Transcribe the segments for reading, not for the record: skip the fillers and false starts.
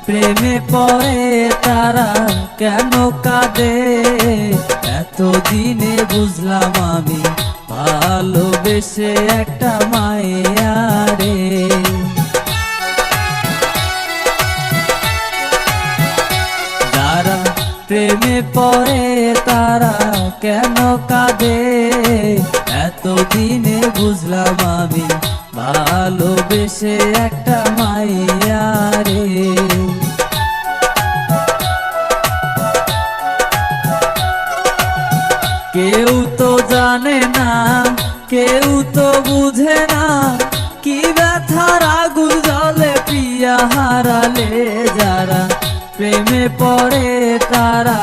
প্রেমে পড়ে তারা কেন কাঁদে, এতদিনে বুঝলাম আমি ভালোবেসে একটা মায়ারে। যারা প্রেমে পড়ে তারা কেন কাঁদে, এতদিনে বুঝলাম আমি ভালোবেসে একটা মায়ারে। কেউ তো জানে না, কেউ তো বুঝে না, কি ব্যথার আগুন জ্বলে প্রিয়া হারালে। যারা প্রেমে পড়ে তারা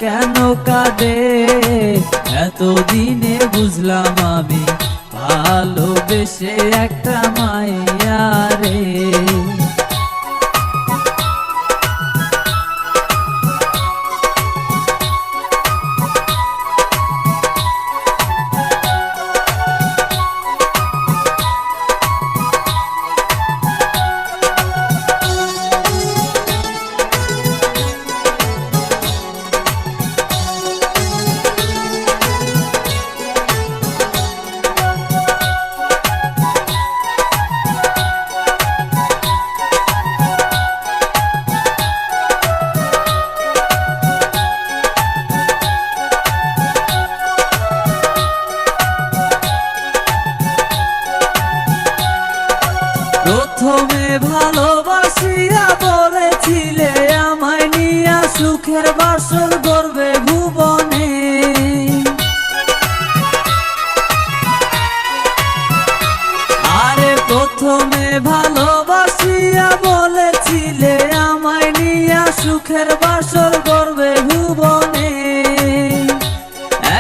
কেন কাঁদে, এতদিনে বুঝলাম আমি ভালোবেসে একটা মায়ারে। প্রথমে ভালোবাসিয়া বলেছিলে আমায় নিয়া সুখের বাসর গড়বে ভুবনে। আরে প্রথমে ভালোবাসিয়া বলেছিলে আমায় নিয়া সুখের বাসর গড়বে ভুবনে।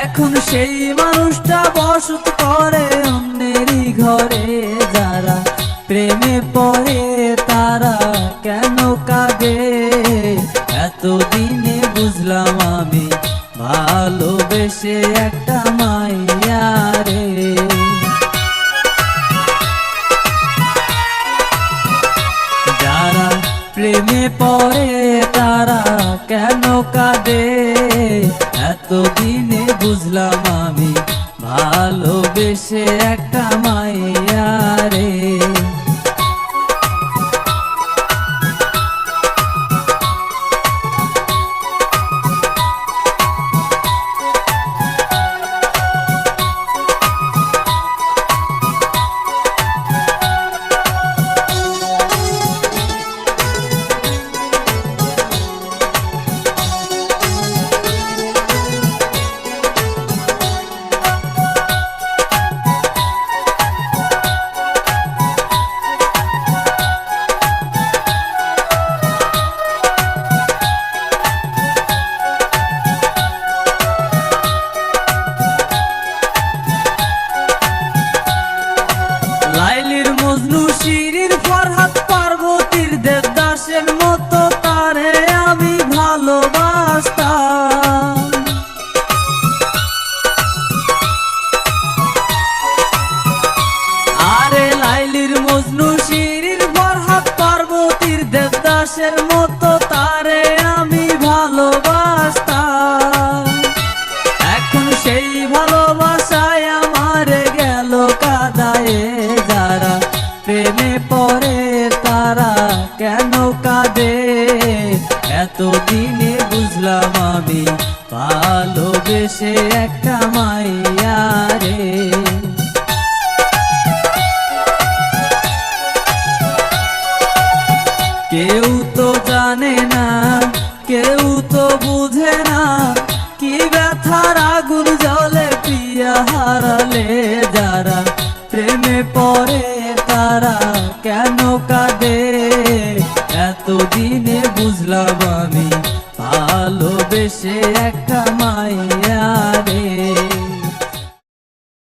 এখন সেই মানুষটা বসত করে অন্যেরই ঘরে। যারা প্রেমে পড়ে তারা কেন কাঁদে, এতদিনে বুঝলাম আমি ভালোবেসে একটা মায়ারে। যারা প্রেমে পড়ে তারা কেন কাঁদে, এতদিনে বুঝলাম আমি ভালোবেসে একটা মায়ারে। লাইলির মজনু শিরির ফরহাদ পার্বতীর দেবদাসের মতো তারে আমি ভালোবাসতাম। আরে লাইলির মজনু শিরির ফরহাদ পার্বতীর দেবদাসের মতো তারে আমি ভালোবাসতাম। এখন সেই ভালোবাসায় আমারে গেল কাদায়ে। যারা প্রেমে পড়ে তারা কেন কাঁদে, এতদিনে বুঝলাম আমি ভালোবেসে একটা মায়ারে। কেউ তো জানে না, কেউ তো বুঝে না, কি ব্যথার আগুন জ্বলে প্রিয়া হারালে। যারা প্রেমে পড়ে তারা কেন কাঁদে, এতদিনে বুঝলাম আমি ভালোবেসে একটা মায়া।